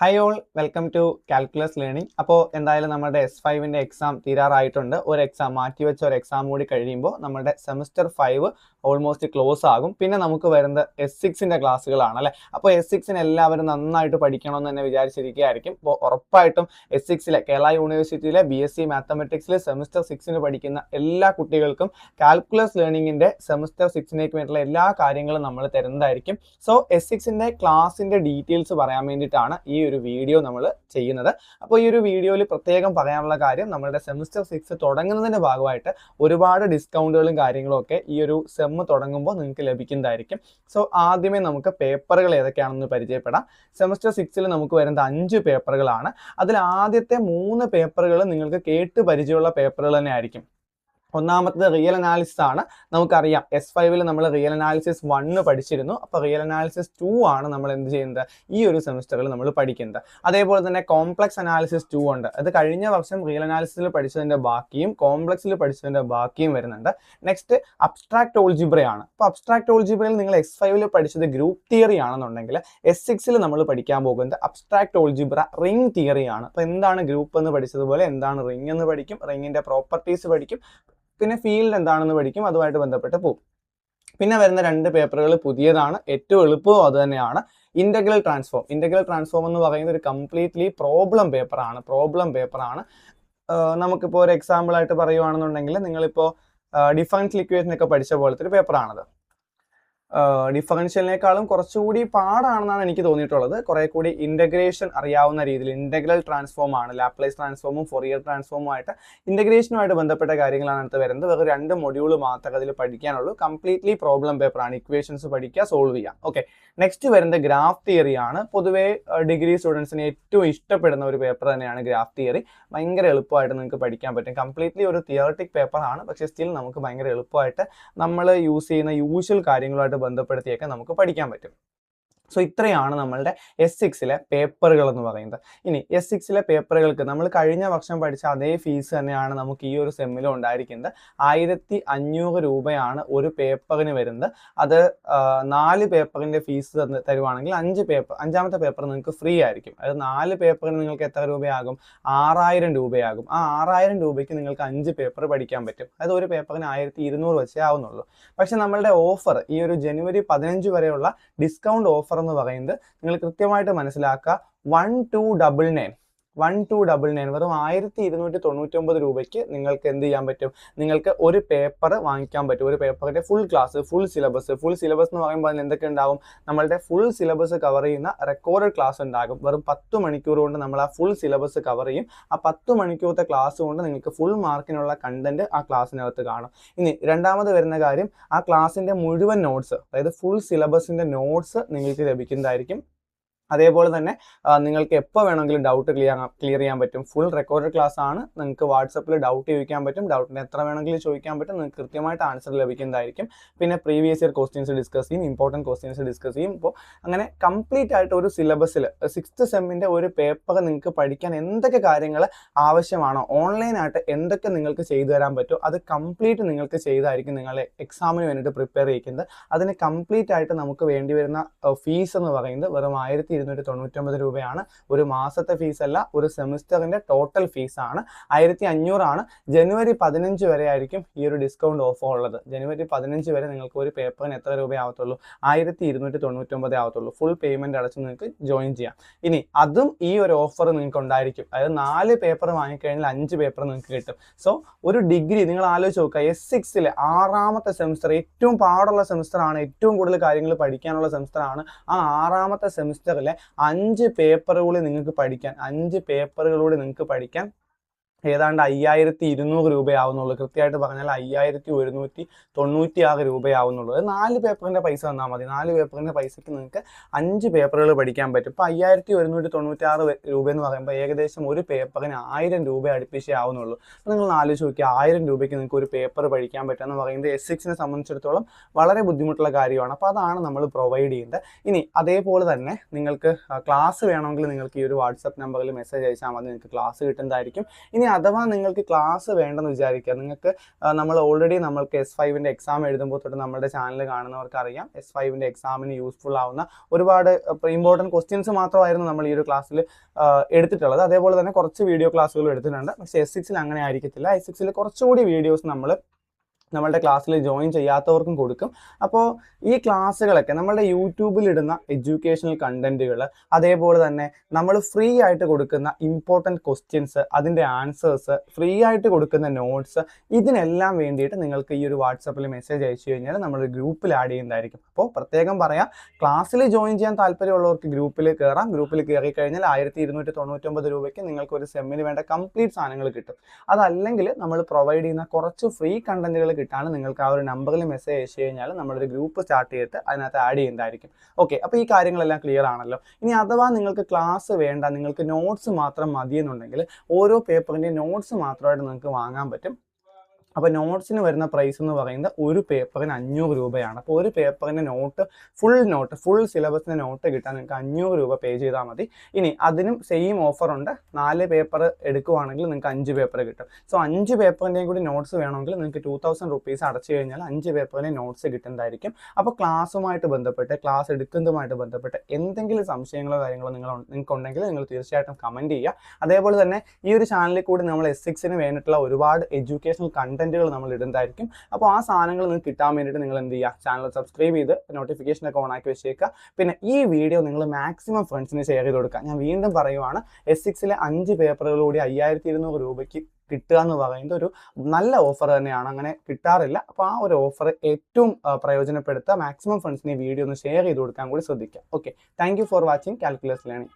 Hi all, welcome to Calculus Learning. അപ്പോൾ എന്തായാലും നമ്മുടെ S5ന്റെ എക്സാം തീരാറായിട്ടുണ്ട്. ഒരു എക്സാം മാറ്റി വെച്ച ഒരു എക്സാം കൂടി കഴിയുമ്പോൾ നമ്മുടെ സെമസ്റ്റർ 5 ഓൾമോസ്റ്റ് ക്ലോസ് ആകും. പിന്നെ നമുക്ക് വരുന്നത് S6ന്റെ ക്ലാസ്സുകളാണ് അല്ലേ. അപ്പോൾ S6ന് എല്ലാവരും നന്നായിട്ട് പഠിക്കണമെന്ന് തന്നെ വിചാരിച്ചിരിക്കുകയായിരിക്കും. അപ്പോൾ ഉറപ്പായിട്ടും S6ലെ കേരള യൂണിവേഴ്സിറ്റിയിലെ BSc മാത്തമാറ്റിക്സിലെ സെമസ്റ്റർ 6ന് പഠിക്കുന്ന എല്ലാ കുട്ടികൾക്കും കാൽക്കുലസ് ലേണിംഗിന്റെ സെമസ്റ്റർ 6ലേക്ക് വേണ്ടിയുള്ള എല്ലാ കാര്യങ്ങളും നമ്മൾ തരുന്നതായിരിക്കും. സോ S6ന്റെ ക്ലാസിന്റെ ഡീറ്റെയിൽസ് പറയാൻ വേണ്ടിയിട്ടാണ് ഈ ഒരു വീഡിയോ നമ്മൾ ചെയ്യുന്നത്. അപ്പോൾ ഈ ഒരു വീഡിയോയിൽ പ്രത്യേകം പറയാനുള്ള കാര്യം നമ്മുടെ സെമസ്റ്റർ 6 തുടങ്ങുന്നതിന്റെ ഭാഗമായിട്ട് ഒരുപാട് ഡിസ്കൗണ്ടുകളും കാര്യങ്ങളും ഒക്കെ ഈ ഒരു സെം തുടങ്ങുമ്പോൾ നിങ്ങൾക്ക് ലഭിക്കുന്നതായിരിക്കും. സോ ആദ്യമേ നമുക്ക് പേപ്പറുകൾ ഏതൊക്കെയാണെന്ന് പരിചയപ്പെടാം. സെമസ്റ്റർ 6ൽ നമുക്ക് വരുന്നത് 5 പേപ്പറുകളാണ്. അതിൽ ആദ്യത്തെ 3 പേപ്പറുകൾ നിങ്ങൾക്ക് കേട്ട് പരിചയമുള്ള പേപ്പറുകൾ തന്നെ ആയിരിക്കും. ഒന്നാമത്തെ റിയൽ അനാലിസിസ് ആണ്. നമുക്കറിയാം S5ൽ നമ്മൾ റിയൽ അനാലിസിസ് 1 പഠിച്ചിരുന്നു. അപ്പോൾ റിയൽ അനാലിസിസ് 2 ആണ് നമ്മൾ എന്ത് ചെയ്യുന്നത് ഈ ഒരു സെമസ്റ്ററിൽ നമ്മൾ പഠിക്കുന്നത്. അതേപോലെ തന്നെ കോംപ്ലക്സ് അനാലിസിസ് 2 ഉണ്ട്. അത് കഴിഞ്ഞ വർഷം റിയൽ അനാലിസിസിൽ പഠിച്ചതിൻ്റെ ബാക്കിയും കോംപ്ലക്സിൽ പഠിച്ചതിൻ്റെ ബാക്കിയും വരുന്നുണ്ട്. നെക്സ്റ്റ് അബ്സ്ട്രാക്ട് ഓൾജിബ്രയാണ്. അപ്പോൾ അബ്സ്ട്രാക്ട് ഓൾജിബ്രയിൽ നിങ്ങൾ S5ൽ പഠിച്ചത് ഗ്രൂപ്പ് തിയറി ആണെന്നുണ്ടെങ്കിൽ S6ൽ നമ്മൾ പഠിക്കാൻ പോകുന്നത് അബ്സ്ട്രാക്ട് ഓൾജിബ്ര റിംഗ് തിയറി ആണ്. അപ്പോൾ എന്താണ് ഗ്രൂപ്പ് എന്ന് പഠിച്ചതുപോലെ എന്താണ് റിംഗ് എന്ന് പഠിക്കും, റിങ്ങിൻ്റെ പ്രോപ്പർട്ടീസ് പഠിക്കും, പിന്നെ ഫീൽഡ് എന്താണെന്ന് പഠിക്കും, അതുമായിട്ട് ബന്ധപ്പെട്ട് പോകും. പിന്നെ വരുന്ന 2 പേപ്പറുകൾ പുതിയതാണ്, ഏറ്റവും എളുപ്പവും അത് തന്നെയാണ്. ഇന്റഗ്രൽ ട്രാൻസ്ഫോം എന്ന് പറയുന്നത് ഒരു കംപ്ലീറ്റ്ലി പ്രോബ്ലം പേപ്പറാണ്. നമുക്കിപ്പോൾ ഒരു എക്സാമ്പിൾ ആയിട്ട് പറയുവാണെന്നുണ്ടെങ്കിൽ നിങ്ങളിപ്പോൾ ഡിഫറൻഷ്യൽ ഇക്വേഷൻ ഒക്കെ പഠിച്ച പോലത്തെ ഒരു പേപ്പറാണത്. ഡിഫറൻഷ്യലിനേക്കാളും കുറച്ചുകൂടി പാടാണെന്നാണ് എനിക്ക് തോന്നിയിട്ടുള്ളത്. കുറെ കൂടി ഇൻ്റഗ്രേഷൻ അറിയാവുന്ന രീതിയിൽ ഇൻ്റഗ്രൽ ട്രാൻസ്ഫോം ആണ്. ലാപ്ലേസ് ട്രാൻസ്ഫോമും ഫൊറിയർ ട്രാൻസ്ഫോമുമായിട്ട് ഇൻ്റഗ്രേഷനുമായിട്ട് ബന്ധപ്പെട്ട കാര്യങ്ങളാണ് അടുത്ത് വരുന്നത്. വെറും 2 മൊഡ്യൂൾ മാത്രമേ അതിൽ പഠിക്കാനുള്ളൂ. കംപ്ലീറ്റ്ലി പ്രോബ്ലം പേപ്പറാണ്. ഇക്വേഷൻസ് പഠിക്കുക, സോൾവ് ചെയ്യുക. ഓക്കെ, നെക്സ്റ്റ് വരുന്നത് ഗ്രാഫ് തിയറി ആണ്. പൊതുവേ ഡിഗ്രി സ്റ്റുഡൻസിന് ഏറ്റവും ഇഷ്ടപ്പെടുന്ന ഒരു പേപ്പർ തന്നെയാണ് ഗ്രാഫ് തിയറി. ഭയങ്കര എളുപ്പമായിട്ട് നിങ്ങൾക്ക് പഠിക്കാൻ പറ്റും. കംപ്ലീറ്റ്ലി ഒരു തിയററ്റിക് പേപ്പറാണ്, പക്ഷേ സ്റ്റിൽ നമുക്ക് ഭയങ്കര എളുപ്പമായിട്ട് നമ്മൾ യൂസ് ചെയ്യുന്ന യൂഷ്വൽ കാര്യങ്ങളുമായിട്ട് ബന്ധപ്പെടുത്തിയൊക്കെ നമുക്ക് പഠിക്കാൻ പറ്റും. സോ ഇത്രയാണ് നമ്മളുടെ S6ലെ പേപ്പറുകൾ എന്ന് പറയുന്നത്. ഇനി S6ലെ പേപ്പറുകൾക്ക് നമ്മൾ കഴിഞ്ഞ വർഷം പഠിച്ച അതേ ഫീസ് തന്നെയാണ് നമുക്ക് ഈ ഒരു സെമ്മിലും ഉണ്ടായിരിക്കുന്നത്. 1500 രൂപയാണ് ഒരു പേപ്പറിന് വരുന്നത്. അത് 4 പേപ്പറിൻ്റെ ഫീസ് തരുവാണെങ്കിൽ 5 പേപ്പർ, 5ാമത്തെ പേപ്പർ നിങ്ങൾക്ക് ഫ്രീ ആയിരിക്കും. അത് 4 പേപ്പറിന് നിങ്ങൾക്ക് എത്ര രൂപയാകും? 6000 രൂപയാകും. ആ 6000 രൂപയ്ക്ക് നിങ്ങൾക്ക് 5 പേപ്പർ പഠിക്കാൻ പറ്റും. അത് ഒരു പേപ്പറിന് 1200 വെച്ചേ ആവുന്നുള്ളൂ. പക്ഷെ നമ്മളുടെ ഓഫർ ഈ ഒരു ജനുവരി 15 വരെയുള്ള ഡിസ്കൗണ്ട് ഓഫർ എന്ന് പറയുന്നത് നിങ്ങൾ കൃത്യമായിട്ട് മനസ്സിലാക്കുക. 1299 വെറും 1299 രൂപയ്ക്ക് നിങ്ങൾക്ക് എന്ത് ചെയ്യാൻ പറ്റും? നിങ്ങൾക്ക് ഒരു പേപ്പർ വാങ്ങിക്കാൻ പറ്റും. ഒരു പേപ്പറിന്റെ ഫുൾ ക്ലാസ്, ഫുൾ സിലബസ് എന്ന് പറയുമ്പോൾ അതിന് എന്തൊക്കെ ഉണ്ടാവും? നമ്മളുടെ ഫുൾ സിലബസ് കവർ ചെയ്യുന്ന റെക്കോർഡഡ് ക്ലാസ് ഉണ്ടാകും. വെറും 10 മണിക്കൂർ കൊണ്ട് നമ്മൾ ആ ഫുൾ സിലബസ് കവർ ചെയ്യും. ആ 10 മണിക്കൂറത്തെ ക്ലാസ് കൊണ്ട് നിങ്ങൾക്ക് ഫുൾ മാർക്കിനുള്ള കണ്ടന്റ് ആ ക്ലാസ്സിനകത്ത് കാണും. ഇനി രണ്ടാമത് വരുന്ന കാര്യം, ആ ക്ലാസ്സിന്റെ മുഴുവൻ നോട്ട്സ്, അതായത് ഫുൾ സിലബസിന്റെ നോട്ട്സ് നിങ്ങൾക്ക് ലഭിക്കുന്നതായിരിക്കും. അതേപോലെ തന്നെ നിങ്ങൾക്ക് എപ്പോൾ വേണമെങ്കിലും ഡൗട്ട് ക്ലിയർ ചെയ്യാൻ പറ്റും. ഫുൾ റെക്കോർഡഡ് ക്ലാസ് ആണ്. നിങ്ങൾക്ക് വാട്സപ്പിൽ ഡൗട്ട് ചോദിക്കാൻ പറ്റും. ഡൗട്ടിന് എത്ര വേണമെങ്കിലും ചോദിക്കാൻ പറ്റും. നിങ്ങൾക്ക് കൃത്യമായിട്ട് ആൻസർ ലഭിക്കുന്നതായിരിക്കും. പിന്നെ പ്രീവിയസ് ഇയർ ക്വസ്റ്റ്യൻസ് ഡിസ്കസ് ചെയ്യും, ഇമ്പോർട്ടൻറ്റ് ക്വസ്റ്റ്യൻസ് ഡിസ്കസ് ചെയ്യും. ഇപ്പോൾ അങ്ങനെ കംപ്ലീറ്റ് ആയിട്ട് ഒരു സിലബസിൽ 6th സെമ്മിൻ്റെ ഒരു പേപ്പർ നിങ്ങൾക്ക് പഠിക്കാൻ എന്തൊക്കെ കാര്യങ്ങൾ ആവശ്യമാണോ, ഓൺലൈനായിട്ട് എന്തൊക്കെ നിങ്ങൾക്ക് ചെയ്തു തരാൻ പറ്റുമോ അത് കംപ്ലീറ്റ് നിങ്ങൾക്ക് ചെയ്തായിരിക്കും നിങ്ങളെ എക്സാമിന് വേണ്ടിയിട്ട് പ്രിപ്പയർ ചെയ്യിക്കുന്നത്. അതിന് കംപ്ലീറ്റ് ആയിട്ട് നമുക്ക് വേണ്ടി വരുന്ന ഫീസ് എന്ന് പറയുന്നത് വെറും 1299 രൂപയാണ്. ഒരു മാസത്തെ ഫീസ് അല്ല, ഒരു സെമിസ്റ്ററിന്റെ ടോട്ടൽ ഫീസാണ്. 1500 ആണ്. ജനുവരി 15 വരെ ആയിരിക്കും ഈ ഒരു ഡിസ്കൗണ്ട് ഓഫർ ഉള്ളത്. ജനുവരി 15 വരെ നിങ്ങൾക്ക് ഒരു പേപ്പറിന് എത്ര രൂപയാവത്തുള്ളൂ? 1299 ആവത്തുള്ളൂ. ഫുൾ പേയ്മെന്റ് അടച്ച് നിങ്ങൾക്ക് ജോയിൻ ചെയ്യാം. ഇനി അതും ഈ ഒരു ഓഫർ നിങ്ങൾക്ക് ഉണ്ടായിരിക്കും. അതായത് 4 പേപ്പർ വാങ്ങിക്കഴിഞ്ഞാൽ 5 പേപ്പർ നിങ്ങൾക്ക് കിട്ടും. സോ ഒരു ഡിഗ്രി നിങ്ങൾ ആലോചിച്ച് നോക്കുക. S6ലെ 6ാമത്തെ സെമിസ്റ്റർ ഏറ്റവും പാടുള്ള സെമിസ്റ്റർ ആണ്. ഏറ്റവും കൂടുതൽ കാര്യങ്ങൾ പഠിക്കാനുള്ള സെമിസ്റ്റർ ആണ്. ആ 6ാമത്തെ സെമിസ്റ്ററിലെ 5 പേപ്പറുകൾ നിങ്ങൾക്ക് പഠിക്കാൻ ഏതാണ്ട് 5200 രൂപയാവുന്നുള്ളൂ. കൃത്യമായിട്ട് പറഞ്ഞാൽ 5196 രൂപയാവുന്നുള്ളൂ. അത് 4 പേപ്പറിൻ്റെ പൈസ തന്നാൽ മതി. 4 പേപ്പറിൻ്റെ പൈസയ്ക്ക് നിങ്ങൾക്ക് 5 പേപ്പറുകൾ പഠിക്കാൻ പറ്റും. ഇപ്പോൾ 5196 രൂപ എന്ന് പറയുമ്പോൾ ഏകദേശം ഒരു പേപ്പറിന് 1000 രൂപ അടുപ്പിച്ചേ ആവുന്നുള്ളൂ. അപ്പോൾ നിങ്ങൾ ആലോചിച്ച് നോക്കി, 1000 രൂപയ്ക്ക് നിങ്ങൾക്ക് ഒരു പേപ്പർ പഠിക്കാൻ പറ്റുക എന്ന് പറയുന്നത് S6നെ സംബന്ധിച്ചിടത്തോളം വളരെ ബുദ്ധിമുട്ടുള്ള കാര്യമാണ്. അപ്പോൾ അതാണ് നമ്മൾ പ്രൊവൈഡ് ചെയ്യുന്നത്. ഇനി അതേപോലെ തന്നെ നിങ്ങൾക്ക് ക്ലാസ് വേണമെങ്കിൽ നിങ്ങൾക്ക് ഈ ഒരു വാട്സപ്പ് നമ്പറിൽ മെസ്സേജ് അയച്ചാൽ മതി. നിങ്ങൾക്ക് ക്ലാസ് കിട്ടുന്നതായിരിക്കും. ഇനി അഥവാ നിങ്ങൾക്ക് ക്ലാസ് വേണ്ടെന്ന് വിചാരിക്കുക, നിങ്ങൾക്ക് നമ്മൾ ഓൾറെഡി നമ്മൾക്ക് S5ൻ്റെ എക്സാം എഴുതുമ്പോൾ തൊട്ട് നമ്മുടെ ചാനൽ കാണുന്നവർക്ക് അറിയാം, S5ൻ്റെ എക്സാമിന് യൂസ്ഫുൾ ആവുന്ന ഒരുപാട് ഇമ്പോർട്ടൻറ്റ് ക്വസ്റ്റ്യൻസ് മാത്രമായിരുന്നു നമ്മൾ ഈ ഒരു ക്ലാസ്സിൽ എടുത്തിട്ടുള്ളത്. അതേപോലെ തന്നെ കുറച്ച് വീഡിയോ ക്ലാസ്സുകൾ എടുത്തിട്ടുണ്ട്. പക്ഷേ S6ൽ അങ്ങനെ ആയിരിക്കത്തില്ല. S6ൽ കുറച്ചുകൂടി വീഡിയോസ് നമ്മളുടെ ക്ലാസ്സിൽ ജോയിൻ ചെയ്യാത്തവർക്കും കൊടുക്കും. അപ്പോൾ ഈ ക്ലാസ്സുകളൊക്കെ നമ്മളുടെ യൂട്യൂബിൽ ഇടുന്ന എഡ്യൂക്കേഷണൽ കണ്ടന്റുകൾ, അതേപോലെ തന്നെ നമ്മൾ ഫ്രീ ആയിട്ട് കൊടുക്കുന്ന ഇമ്പോർട്ടൻറ്റ് ക്വസ്റ്റ്യൻസ്, അതിൻ്റെ ആൻസേഴ്സ്, ഫ്രീ ആയിട്ട് കൊടുക്കുന്ന നോട്ട്സ്, ഇതിനെല്ലാം വേണ്ടിയിട്ട് നിങ്ങൾക്ക് ഈ ഒരു വാട്സപ്പിൽ മെസ്സേജ് അയച്ചു കഴിഞ്ഞാൽ നമ്മൾ ഗ്രൂപ്പിൽ ആഡ് ചെയ്യുന്നതായിരിക്കും. അപ്പോൾ പ്രത്യേകം പറയാം, ക്ലാസ്സിൽ ജോയിൻ ചെയ്യാൻ താല്പര്യമുള്ളവർക്ക് ഗ്രൂപ്പിൽ കയറാം. ഗ്രൂപ്പിൽ കയറി കഴിഞ്ഞാൽ 1299 രൂപയ്ക്ക് നിങ്ങൾക്ക് ഒരു സെമ്മിന് വേണ്ട കംപ്ലീറ്റ് സാധനങ്ങൾ കിട്ടും. അതല്ലെങ്കിൽ നമ്മൾ പ്രൊവൈഡ് ചെയ്യുന്ന കുറച്ച് ഫ്രീ കണ്ടന്റുകൾ കിട്ടാണ് നിങ്ങൾക്ക് ആ ഒരു നമ്പറിൽ മെസ്സേജ് അയച്ചു കഴിഞ്ഞാൽ നമ്മളൊരു ഗ്രൂപ്പ് സ്റ്റാർട്ട് ചെയ്തിട്ട് അതിനകത്ത് ആഡ് ചെയ്യുന്നതായിരിക്കും. ഓക്കെ, അപ്പോൾ ഈ കാര്യങ്ങളെല്ലാം ക്ലിയർ ആണല്ലോ. ഇനി അഥവാ നിങ്ങൾക്ക് ക്ലാസ് വേണ്ട, നിങ്ങൾക്ക് നോട്ട്സ് മാത്രം മതിയെന്നുണ്ടെങ്കിൽ ഓരോ പേപ്പറിൻ്റെ നോട്ട്സ് മാത്രമായിട്ട് നിങ്ങൾക്ക് വാങ്ങാൻ പറ്റും. അപ്പോൾ നോട്ട്സിന് വരുന്ന പ്രൈസ് എന്ന് പറയുന്നത് ഒരു പേപ്പറിന് 500 രൂപയാണ്. അപ്പോൾ ഒരു പേപ്പറിൻ്റെ ഫുൾ സിലബസിൻ്റെ നോട്ട് കിട്ടാൻ നിങ്ങൾക്ക് 500 രൂപ പേ ചെയ്താൽ മതി. ഇനി അതിനും സെയിം ഓഫറുണ്ട്. 4 പേപ്പർ എടുക്കുവാണെങ്കിൽ നിങ്ങൾക്ക് 5 പേപ്പർ കിട്ടും. സോ 5 പേപ്പറിൻ്റെയും കൂടി നോട്ട്സ് വേണമെങ്കിൽ നിങ്ങൾക്ക് 2000 റുപ്പീസ് അടച്ചു കഴിഞ്ഞാൽ 5 പേപ്പറിൻ്റെ നോട്ട്സ് കിട്ടുന്നതായിരിക്കും. അപ്പോൾ ക്ലാസ്സുമായിട്ട് ബന്ധപ്പെട്ട്, ക്ലാസ് എടുക്കുന്നതുമായിട്ട് ബന്ധപ്പെട്ട് എന്തെങ്കിലും സംശയങ്ങളോ കാര്യങ്ങളോ നിങ്ങൾക്ക് ഉണ്ടെങ്കിൽ നിങ്ങൾ തീർച്ചയായിട്ടും കമൻറ്റ് ചെയ്യുക. അതേപോലെ തന്നെ ഈ ഒരു ചാനലിൽ കൂടി നമ്മൾ S6ന് വേണ്ടിയിട്ടുള്ള ഒരുപാട് എഡ്യൂക്കേഷണൽ കണ്ടന്റുകൾ നമ്മൾ ഇടുന്നതായിരിക്കും. അപ്പോൾ ആ സാധനങ്ങൾ നിങ്ങൾക്ക് കിട്ടാൻ വേണ്ടിയിട്ട് നിങ്ങൾ എന്ത് ചെയ്യുക, ചാനൽ സബ്സ്ക്രൈബ് ചെയ്ത് നോട്ടിഫിക്കേഷനൊക്കെ ഓൺ ആക്കി വെച്ചേക്കുക. പിന്നെ ഈ വീഡിയോ നിങ്ങൾ മാക്സിമം ഫ്രണ്ട്സിന് ഷെയർ ചെയ്ത് കൊടുക്കുക. ഞാൻ വീണ്ടും പറയുവാണ്, S6ലെ 5 പേപ്പറുകളൂടി 5200 രൂപയ്ക്ക് കിട്ടുക എന്ന് പറയുന്നത് ഒരു നല്ല ഓഫർ തന്നെയാണ്. അങ്ങനെ കിട്ടാറില്ല. അപ്പോൾ ആ ഒരു ഓഫർ ഏറ്റവും പ്രയോജനപ്പെടുത്തുക. മാക്സിമം ഫ്രണ്ട്സിന് ഈ വീഡിയോ ഒന്ന് ഷെയർ ചെയ്ത് കൊടുക്കാൻ കൂടി ശ്രദ്ധിക്കുക. Okay, thank you for watching calculus learning.